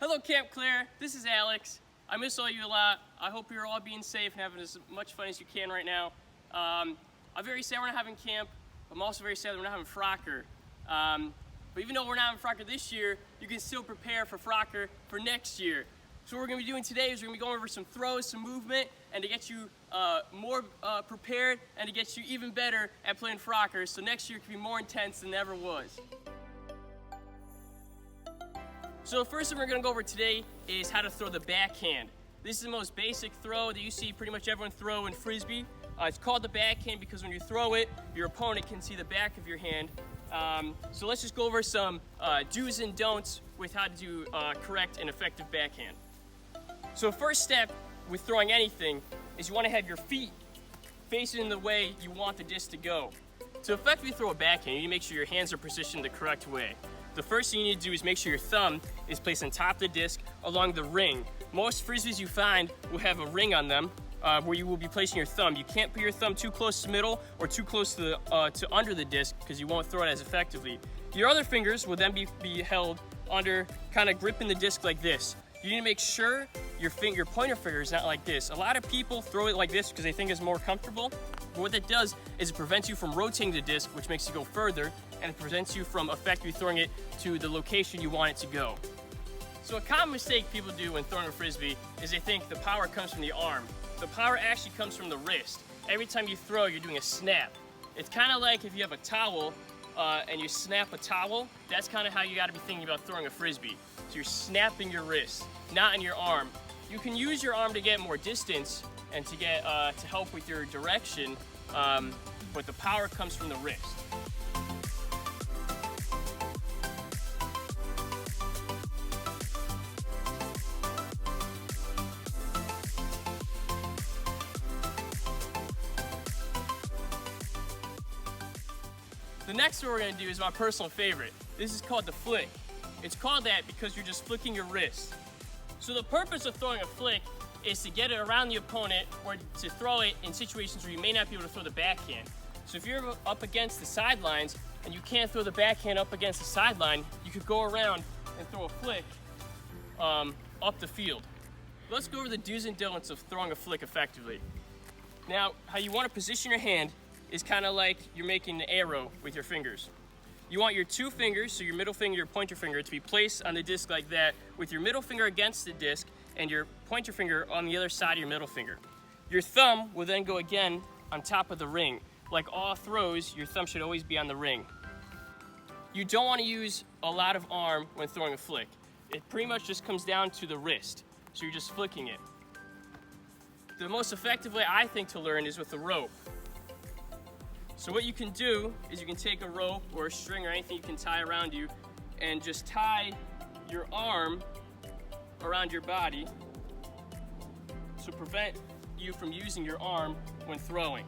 Hello Camp Claire, this is Alex. I miss all you a lot. I hope you're all being safe and having as much fun as you can right now. I'm very sad we're not having camp. I'm also very sad that we're not having Froccer. But even though we're not having Froccer this year, you can still prepare for Froccer for next year. So what we're going to be doing today is we're going to be going over some throws, some movement, and to get you more prepared and to get you even better at playing Froccer, so next year can be more intense than it ever was. So the first thing we're going to go over today is how to throw the backhand. This is the most basic throw that you see pretty much everyone throw in Frisbee. It's called the backhand because when you throw it, your opponent can see the back of your hand. So let's just go over some do's and don'ts with how to do correct and effective backhand. So first step with throwing anything is you want to have your feet facing the way you want the disc to go. To effectively throw a backhand, you need to make sure your hands are positioned the correct way. The first thing you need to do is make sure your thumb is placed on top of the disc along the ring. Most Frisbees you find will have a ring on them where you will be placing your thumb. You can't put your thumb too close to the middle or too close to under the disc because you won't throw it as effectively. Your other fingers will then be held under, kind of gripping the disc like this. You need to make sure your pointer finger is not like this. A lot of people throw it like this because they think it's more comfortable. But what that does is it prevents you from rotating the disc, which makes you go further, and it prevents you from effectively throwing it to the location you want it to go. So a common mistake people do when throwing a Frisbee is they think the power comes from the arm. The power actually comes from the wrist. Every time you throw, you're doing a snap. It's kind of like if you have a towel and you snap a towel, that's kind of how you got to be thinking about throwing a Frisbee. So you're snapping your wrist, not in your arm. You can use your arm to get more distance and to get to help with your direction, but the power comes from the wrist. The next throw we're going to do is my personal favorite. This is called the flick. It's called that because you're just flicking your wrist. So the purpose of throwing a flick is to get it around the opponent or to throw it in situations where you may not be able to throw the backhand. So if you're up against the sidelines and you can't throw the backhand up against the sideline, you could go around and throw a flick up the field. Let's go over the do's and don'ts of throwing a flick effectively. Now, how you want to position your hand is kind of like you're making an arrow with your fingers. You want your two fingers, so your middle finger, your pointer finger, to be placed on the disc like that, with your middle finger against the disc and your pointer finger on the other side of your middle finger. Your thumb will then go again on top of the ring. Like all throws, your thumb should always be on the ring. You don't want to use a lot of arm when throwing a flick. It pretty much just comes down to the wrist, so you're just flicking it. The most effective way I think to learn is with a rope. So what you can do is you can take a rope or a string or anything you can tie around you and just tie your arm around your body to prevent you from using your arm when throwing.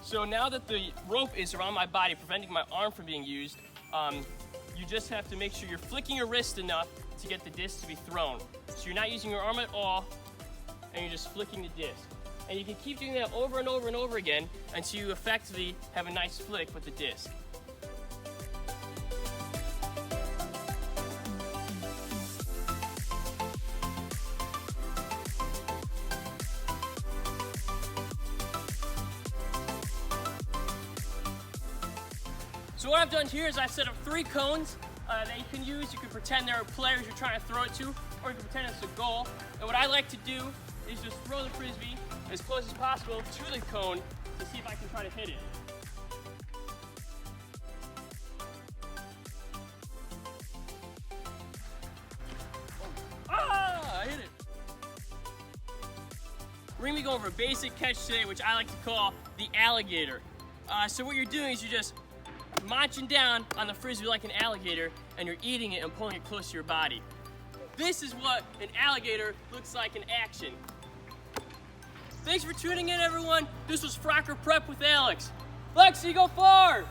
So now that the rope is around my body, preventing my arm from being used, you just have to make sure you're flicking your wrist enough to get the disc to be thrown. So you're not using your arm at all, and you're just flicking the disc. And you can keep doing that over and over and over again until you effectively have a nice flick with the disc. So what I've done here is I've set up 3 cones that you can use. You can pretend there are players you're trying to throw it to, or you can pretend it's a goal. And what I like to do is just throw the Frisbee as close as possible to the cone to see if I can try to hit it. I hit it! We're going to be going over a basic catch today, which I like to call the alligator. So what you're doing is you're just munching down on the Frisbee like an alligator, and you're eating it and pulling it close to your body. This is what an alligator looks like in action. Thanks for tuning in, everyone. This was Froccer Prep with Alex. Lexi, go far!